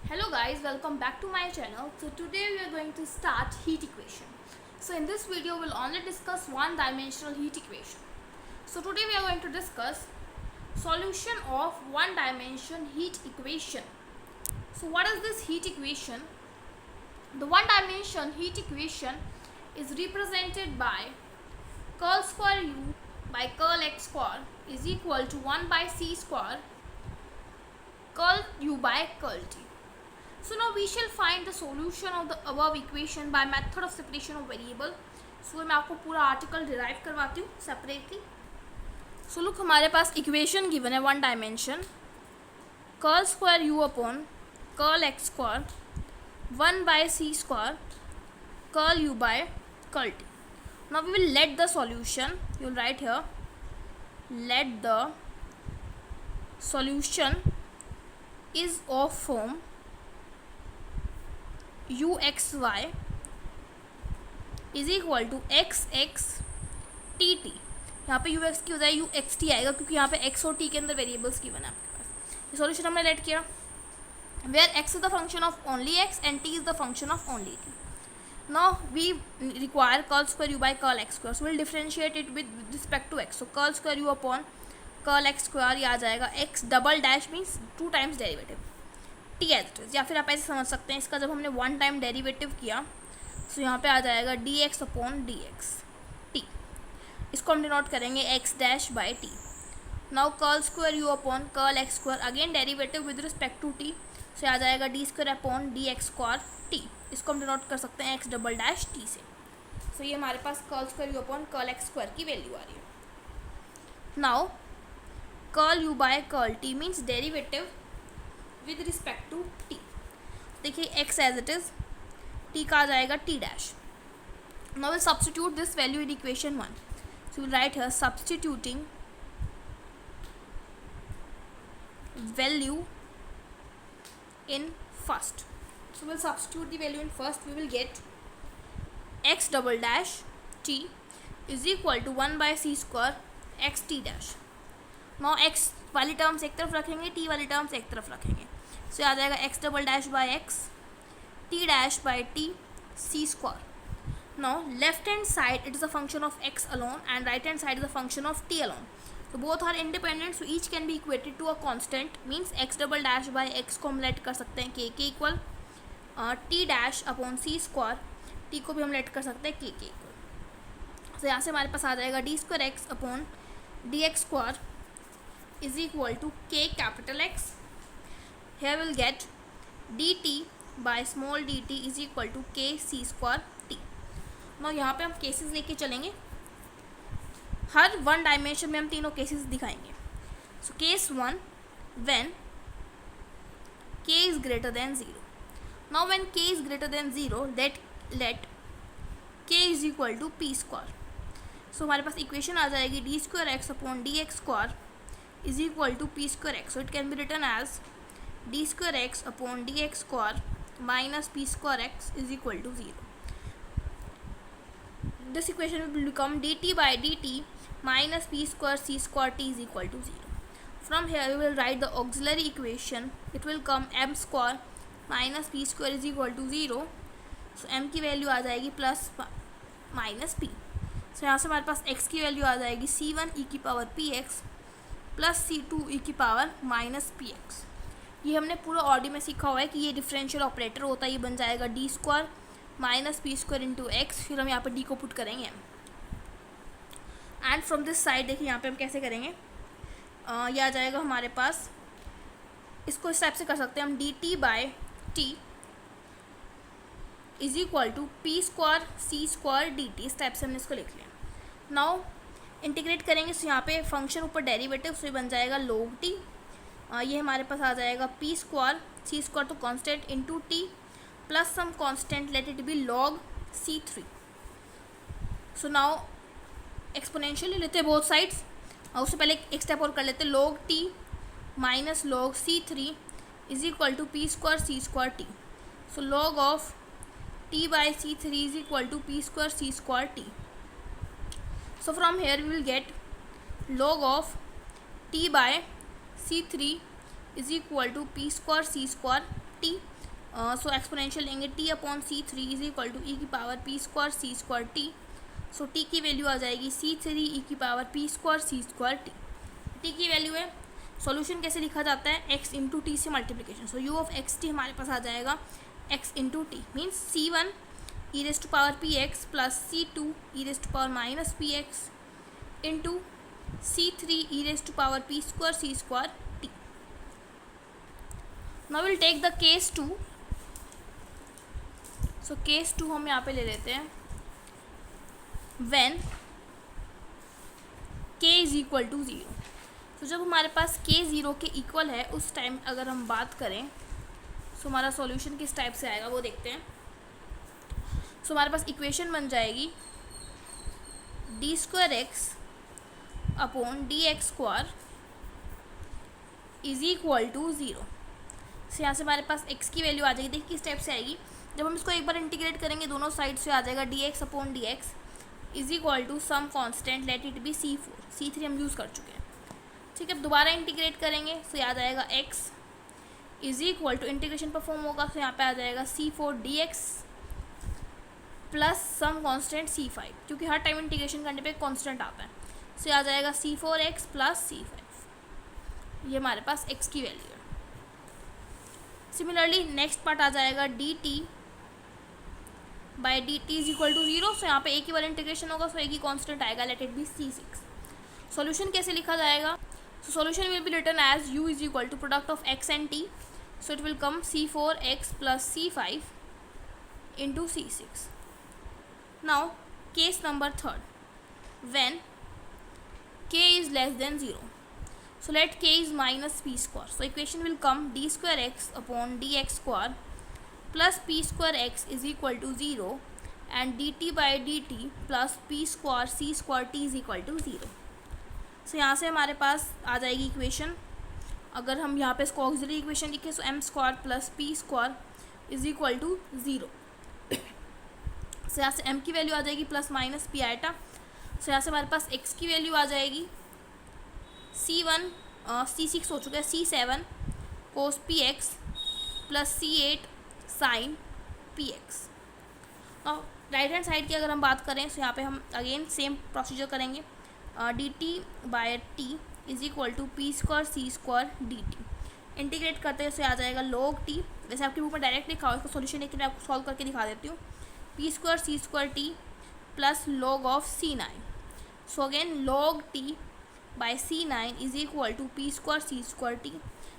Hello guys, welcome back to my channel. So today we are going to start heat equation. So in this video we'll only discuss one dimensional heat equation. So today we are going to discuss solution of one dimension heat equation. So what is this heat equation? The one dimension heat equation is represented by curl square u by curl x square is equal to 1 by c square curl u by curl t. So now we shall find the solution of the above equation by method of separation of variable. So मैं आपको पूरा article derive करवाती हूँ separately. So look हमारे पास equation given है one dimension curl square u upon curl x square 1 by c square curl u by curl t. Now we will let the solution. You will write here let the solution is of form u x y is equal to X x T t. यहाँ पे u x की हो जाए u x t आएगा क्योंकि यहाँ पे x और t के अंदर वेरिएबल्स की बना आपके पास. ये सॉल्यूशन हमने लेट किया where x is the function of only x and t is the function of only t. Now we require curl square u by curl x square. So will differentiate it with respect to x. So curl square u upon curl x square ये आ जाएगा x double dash means 2 times derivative T as it is. या फिर आप ऐसे समझ सकते हैं इसका जब हमने 1 टाइम डेरिवेटिव किया तो यहाँ पे आ जाएगा d x upon d x t. इसको हम डिनोट करेंगे x dash by t. Now curl square u upon curl x square again derivative with respect to t. So आ जाएगा d square upon d x square t. इसको हम denote कर सकते हैं एक्स डबल डैश टी से. So ये हमारे पास curl square u upon curl x square की वैल्यू आ रही है. Now curl u by curl t means derivative with respect to t. देखिए x as it is t का आ जाएगा t dash. Now will substitute this value in equation 1. So will write here substituting value in first. So will substitute the value in first. We will get x double dash t is equal to 1 by c square X T dash. Now x वाली terms एक तरफ रखेंगे t वाली terms एक तरफ रखेंगे. सो आ जाएगा x double dash by X T dash by T c square. Now left hand side it is a function of x alone and right hand side is a function of t alone. So both are independent, so each can be equated to a constant. Means x double dash by x को हम late कर सकते हैं k के equal t dash upon सी square t को भी हम late कर सकते हैं k के इक्वल. तो यहाँ से हमारे पास आ जाएगा d square x upon d x square is equal to k capital X. Here we'll get dt by small dt is equal to k c square t. Now यहाँ पे हम केसेस लेके चलेंगे. हर वन डायमेंशन में हम तीनों cases दिखाएंगे. So case 1 when k is greater than 0. Now when k is greater than 0 let k is equal to p square. So हमारे पास इक्वेशन आ जाएगी d square x upon d x square is equal to p square X. So it can be written as d square x upon d x square minus p square X is equal to 0. This equation will become d T by d t minus p square c square T is equal to 0. From here we will write the auxiliary equation. It will come m square minus p square is equal to 0. So m की value आ जाएगी plus minus P. सो यहाँ से हमारे पास x की value आ जाएगी c1 e की power p x plus c2 e की पावर माइनस पी एक्स. ये हमने पूरा ऑडी में सीखा हुआ है कि ये डिफरेंशियल ऑपरेटर होता है. ये बन जाएगा d square minus p square into x. फिर हम यहाँ पर डी को पुट करेंगे एंड फ्रॉम दिस साइड देखिए यहाँ पे हम कैसे करेंगे. ये आ जाएगा हमारे पास. इसको इस टाइप से कर सकते हैं हम d T by T is equal to p square c square d t. इस टाइप से हमने इसको लिख लिया. नाउ इंटीग्रेट करेंगे तो यहाँ पे फंक्शन ऊपर डेरिवेटिव से बन जाएगा log t. ये हमारे पास आ जाएगा पी स्क्वायर सी स्क्वायर तो constant into t plus some constant let it be log c3. So now exponential लेते हैं बोथ साइड्स. उससे पहले एक स्टेप और कर लेते हैं. log t minus log c3 is equal to p square c square t. So log of t by c3 is equal to p square c square t. So from here we will get log of t by c3 is equal to p square c square t. So exponential लेंगे t upon c three is equal to e की power p square c square t. So t की value आ जाएगी c three e की power p square c square t. t की value है. Solution कैसे लिखा जाता है, x इंटू टी से multiplication. So u of x t हमारे पास आ जाएगा x into t means c one e raise to power p x plus c two e raise to power minus p x into c three e raise to power p square c square t. Now will take the case two. So case two हम यहाँ पे ले लेते हैं. When k is equal to zero. तो जब हमारे पास k ज़ीरो के इक्वल है उस टाइम अगर हम बात करें सो हमारा सॉल्यूशन किस टाइप से आएगा वो देखते हैं. सो हमारे पास इक्वेशन बन जाएगी d square x upon d x square is equal to zero. So यहाँ से हमारे पास x की वैल्यू आ जाएगी. देखिए किस टाइप से आएगी. जब हम इसको एक बार इंटीग्रेट करेंगे दोनों साइड से आ जाएगा d x upon d x is equal to some constant let it be c four. C three हम यूज़ कर चुके हैं. ठीक है, अब दोबारा इंटीग्रेट करेंगे सो याद आएगा x is equal to integration perform होगा तो यहाँ पे आ जाएगा c four d x plus some constant c five, क्योंकि हर टाइम इंटीग्रेशन करने पे कॉन्स्टेंट आता है. सो आ जाएगा c four x plus c five. ये हमारे पास x की वैल्यू है. सिमिलरली नेक्स्ट पार्ट आ जाएगा d T by d t is equal to zero. So यहाँ पे एक ही बार इंटीग्रेशन होगा सो एक ही कॉन्स्टेंट आएगा let it be c six. Solution कैसे लिखा जाएगा. So solution will be written as u is equal to product of x and t. So it will come c four x plus c five into c six. Now case number third when k is less than 0. So let k is minus p square. So equation will come d square x upon dx square plus p square x is equal to 0 and dt by dt plus p square c square t is equal to 0. So यहाँ से हमारे पास आ जाएगी equation. अगर हम यहाँ पे इसको ऑक्सिलरी इक्वेशन लिखें so m square plus p square is equal to 0. so यहाँ से m की वैल्यू आ जाएगी प्लस माइनस पी आइटा. सो यहाँ से हमारे पास x की वैल्यू आ जाएगी सी वन सी सिक्स हो चुका है c seven cos p x plus c eight sine p x. और राइट हैंड साइड की अगर हम बात करें तो यहाँ पे हम अगेन सेम प्रोसीजर करेंगे. D T by T is equal to p square c square d t. Integrate करते हैं उससे आ जाएगा लॉग टी. वैसे आपके बुक में डायरेक्ट लिखा हो इसका सोल्यूशन लेकिन मैं आपको सॉल्व करके दिखा देती हूँ. P square c square t plus log of c9. So again log t by c9 is equal to p square c square t.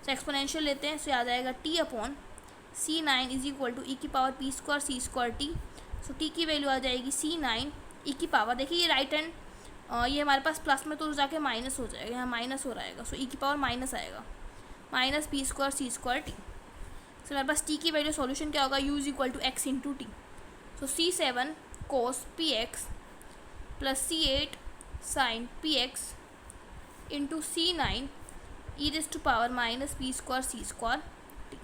So exponential लेते हैं. सो आ जाएगा t upon c9 is equal to e की power p square c square t. So t की value आ जाएगी c9 ई की power. देखिए ये राइट हैंड ये हमारे पास प्लस में तो जाके माइनस हो जाएगा. यहाँ माइनस हो रहेगा सो ई की पावर माइनस आएगा minus p square c square t. So हमारे पास t की वैल्यू सॉल्यूशन क्या होगा u is equal to x into t. So c seven cos px plus c8 sin px into c9 e raised to power minus p square c square t.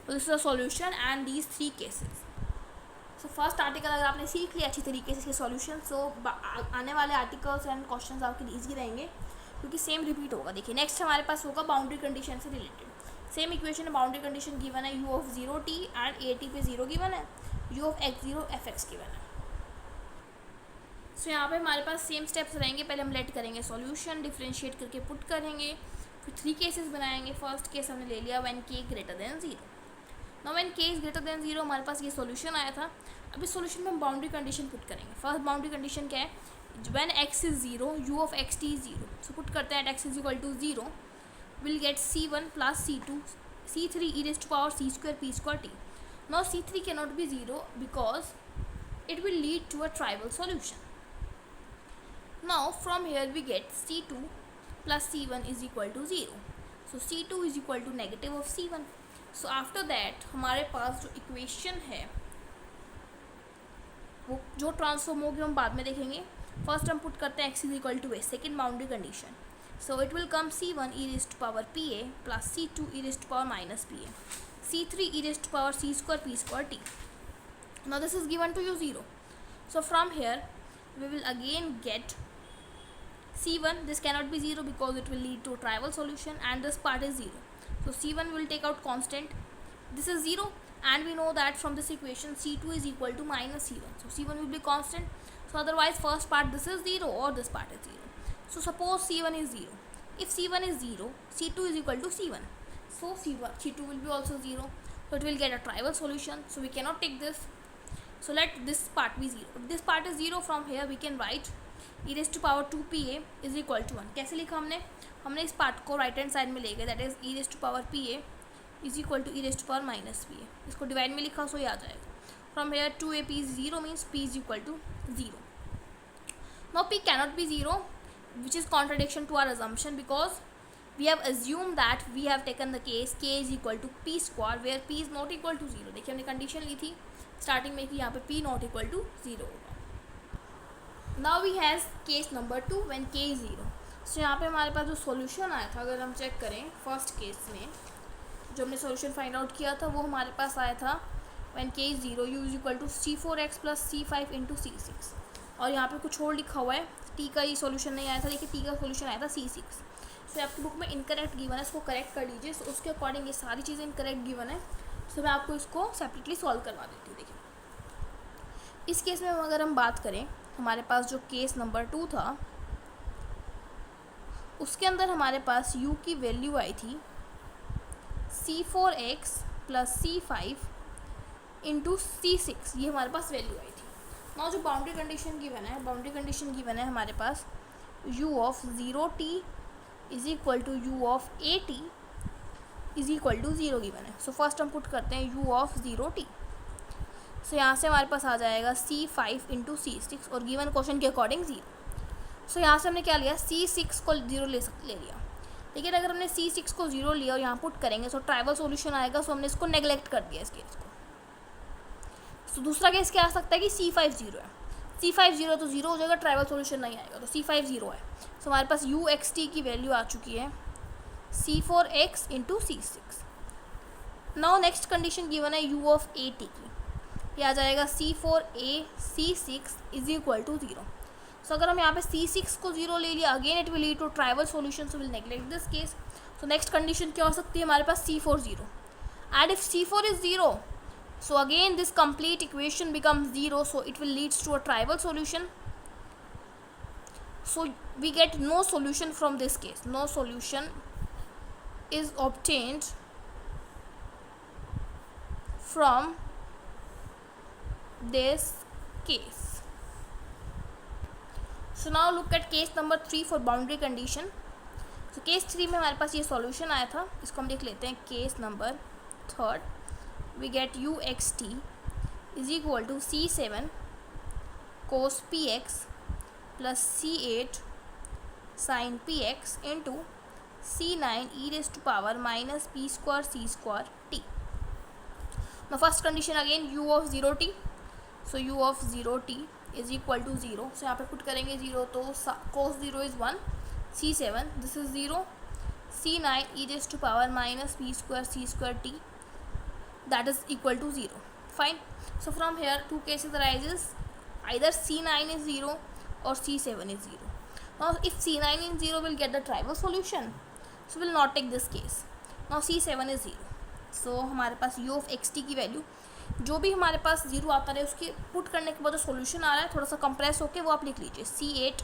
So this is the solution and these three cases. So first article अगर आपने सीख लिया अच्छी तरीके से इसके solution so आने वाले आर्टिकल्स एंड क्वेश्चंस आपके लिए ईजी रहेंगे क्योंकि सेम रिपीट होगा. देखिए नेक्स्ट हमारे पास होगा बाउंड्री कंडीशन से रिलेटेड. सेम इक्वेशन में बाउंड्री कंडीशन गिवन है u of 0t and A T पे 0 गिवन है, u of x0 fx given है. सो यहाँ पे हमारे पास सेम स्टेप्स रहेंगे. पहले हम लेट करेंगे सॉल्यूशन, डिफरेंशिएट करके पुट करेंगे, फिर थ्री केसेस बनाएंगे. फर्स्ट केस हमने ले लिया when k greater than 0. Now when k is greater than 0 हमारे पास ये सॉल्यूशन आया था. अब इस सॉल्यूशन में हम बाउंड्री कंडीशन पुट करेंगे. फर्स्ट बाउंड्री कंडीशन क्या है, when x is 0 u of x t is 0. So put करते हैं at x is equal to 0 will get c1 plus c2 c3 e raised to power c square p square t. Now c3 cannot be 0 because it will lead to a trivial solution. Now from here we get c2 plus c1 is equal to 0. So c2 is equal to negative of c1. So after that हमारे पास जो equation है वो जो transform होगी हम बाद में देखेंगे. फर्स्ट हम पुट करते हैं x is equal to a. Second boundary condition. So it will come c1 e raised to power pa plus c2 e raised to power minus pa. c3 e raised to power c square p square t. Now this is given to you 0. So from here we will again get c1. This cannot be 0 because it will lead to a trivial solution and this part is 0. So c1 will take out constant. This is 0. and we know that from this equation C2 is equal to minus C1, so C1 will be constant. So otherwise first part this is 0 or this part is 0. So suppose C1 is 0. If C1 is 0, C2 is equal to C1, so C2 will be also 0, so it will get a trivial solution, so we cannot take this. So let this part be 0. If this part is 0, from here we can write e raised to power 2pa is equal to 1. कैसे लिखा हमने इस part को right hand side में ले गए, that is e raised to power pa is equal to e raised to power minus pa. इसको divide में लिखा सो ये आ जाएगा. From here 2ap is 0 means p is equal to 0. Now p cannot be 0, which is contradiction to our assumption, because we have assumed that we have taken the case k is equal to p square where p is not equal to 0. देखिए हमने condition ली थी starting में कि यहाँ पे p not equal to 0 होगा. Now we have case number 2 when k is 0. So यहाँ पे हमारे पास जो सॉल्यूशन आया था, अगर हम चेक करें फर्स्ट केस में जो हमने सॉल्यूशन फाइंड आउट किया था, वो हमारे पास आया था when k is 0 u is equal to c4x plus c5 into c6. और यहाँ पे कुछ और लिखा हुआ है, t का ये सॉल्यूशन नहीं आया था, देखिए t का सॉल्यूशन आया था c6. सो आपकी बुक में इनकरेक्ट गिवन है, इसको करेक्ट कर लीजिए. सो उसके अकॉर्डिंग ये सारी चीज़ें इनकरेक्ट गिवन है, सो मैं आपको इसको सेपरेटली सॉल्व करवा देती हूँ. देखिए इस केस में अगर हम बात करें, हमारे पास जो केस नंबर 2 था उसके अंदर हमारे पास u की वैल्यू आई थी c4x plus c5 into c6, ये हमारे पास वैल्यू आई थी. ना जो बाउंड्री कंडीशन गिवन है हमारे पास u of 0t is equal to u of at is equal to 0 given है. सो फर्स्ट हम पुट करते हैं u ऑफ 0t. सो यहाँ से हमारे पास आ जाएगा c5 इंटू c6 और गिवन क्वेश्चन के अकॉर्डिंग 0. सो यहाँ से हमने क्या लिया, c6 को 0 ले लिया. लेकिन अगर हमने c6 को 0 लिया और यहाँ पुट करेंगे तो ट्राइवल सॉल्यूशन आएगा, सो हमने इसको नेग्लेक्ट कर दिया इस केस को. सो दूसरा केस क्या आ सकता है कि c5 0 है, c5 0 तो 0 हो जाएगा, ट्राइवल सॉल्यूशन नहीं आएगा, तो c5 0 है. सो हमारे पास uxt की वैल्यू आ चुकी है c4x into c6. Now next condition given है u ऑफ at की, ये आ जाएगा c4a c6 is equal to 0. सो अगर हम यहाँ पे c6 को 0 ले लिया, again it will lead to trivial solution, so will neglect this case. So next condition क्या हो सकती है हमारे पास c4 0, and if c4 is 0, so again this complete equation becomes 0, so it will leads to a trivial solution. So we get no solution from this case. No solution is obtained from this case. So now look at case number 3 for boundary condition. So case 3 में हमारे पास ये solution आया था, इसको हम देख लेते हैं. case number 3, we get uxt is equal to c7 cos px plus c8 sin px into c9 e raised to power minus p square c square t. Now first condition again u of 0t. So u of 0t is equal to 0. So यहाँ पे put करेंगे 0, तो cos 0 is 1, c7 this is 0, c9 e raised to power minus p square c square t, that is equal to 0. Fine. So from here two cases arises, either c9 is 0 or c7 is 0. Now if c9 is 0 we'll get the trivial solution, so we'll not take this case. Now c7 is 0, so हमारे पास u of xt की value जो भी हमारे पास 0 आता है उसके put करने के बाद जो सॉल्यूशन आ रहा है थोड़ा सा कंप्रेस होके वो आप लिख लीजिए, c8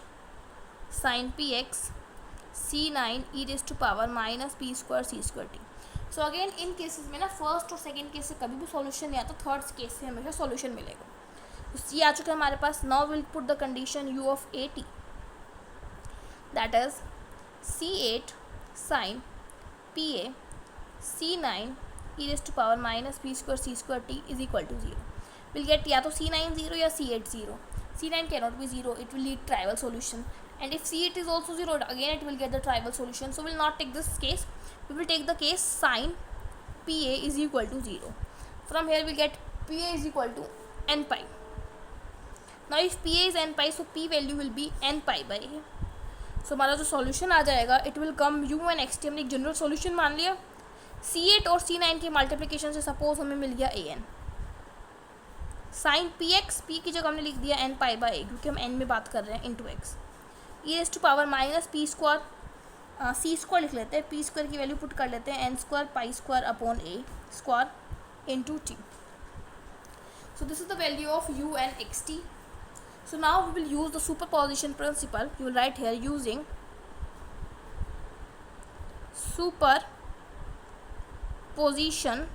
sin px c9 e raised to power minus p square c square t. So again in cases में ना फर्स्ट और सेकेंड केस से कभी भी सॉल्यूशन नहीं आता, थर्ड केस से हमेशा सॉल्यूशन मिलेगा. ये आ चुका है हमारे पास. Now will put the condition u of at, that is c8 sin pa c9 e raised to power minus p square c square t is equal to 0. Will gate या तो c9 0 या c8 0. c9 cannot be 0, it will lead trivial solution, and if c8 is also 0 again it will get the trivial solution, so we'll not take this case. We will take the case sin pa is equal to 0. From here we get pa is equal to n pi. Now if pa is n pi, so p value will be n pi by a. So हमारा जो solution आ जाएगा it will come u and xt. हमने एक general solution मान लिया. c8 और c9 के multiplication से सपोज हमें मिल गया an. साइन px, p की जगह हमने लिख दिया n pi by a क्योंकि हम n में बात कर रहे हैं into x. e raised to power माइनस p स्क्वायर, सी स्क्वायर लिख लेते हैं, p स्क्वायर की वैल्यू पुट कर लेते हैं n square pi square upon a square into t. So this is the value of u and xt. So now we will use the superposition principle. You will write here using superposition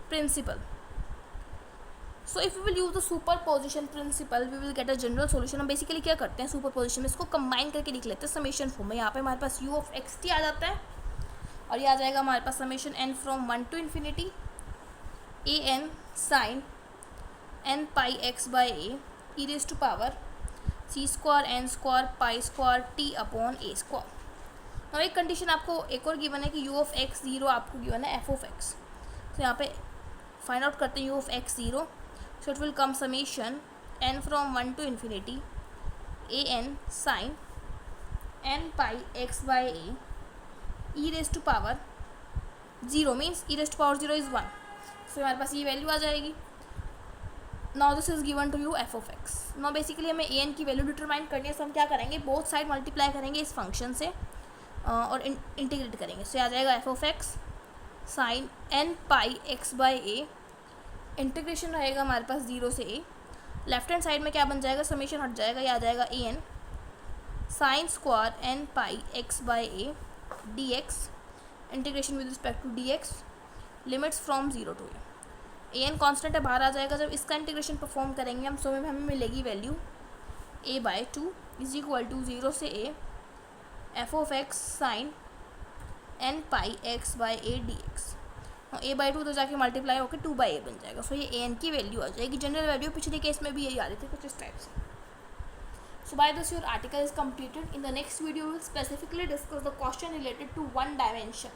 principle. So if we will use the superposition principle, we will get a general solution. हम basically क्या करते हैं superposition में, इसको combine करके लिख लेते हैं समेशन फॉर्म में. यहाँ पे हमारे पास u ऑफ एक्स टी आ जाता है और ये आ जाएगा हमारे पास summation n from 1 to infinity a n sin n pi x by a e raised to power c square n square pi square t upon a square. और एक कंडीशन आपको एक और गिवन है कि u ऑफ एक्स ज़ीरो आपको given है f of x. तो यहाँ पे फाइंड आउट करते हैं u of x zero. So it will come summation n from 1 to infinity a n sin n pi x by a e raised to power 0 means e raised to power 0 is 1. So हमारे पास ये value आ जाएगी. Now this is given to you f of x. Now basically हमें a n की value determine करनी है. so हम क्या करेंगे, बोथ साइड मल्टीप्लाई करेंगे इस फंक्शन से और इंटीग्रेट करेंगे. so आ जाएगा f of x sin n pi x by a. Integration रहेगा हमारे पास 0 से a. लेफ्ट हैंड साइड में क्या बन जाएगा, समेशन हट जाएगा, ये आ जाएगा a n sine square n pi x by a dx. Integration with respect to dx. Limits from 0 to a. an constant है, बाहर आ जाएगा. जब इसका इंटीग्रेशन परफॉर्म करेंगे हम, सो में हमें मिलेगी value a by 2 is equal to 0 से a f of x sine n pi x by a dx. a by 2 तो जाके मल्टीप्लाई होकर 2 बाई a बन जाएगा. सो ये a n की वैल्यू आ जाएगी. जनरल वैल्यू पिछले केस में भी यही आ रही थी कुछ इस टाइप से. So by this your article is completed. In the next video will specifically discuss the question related to one dimension.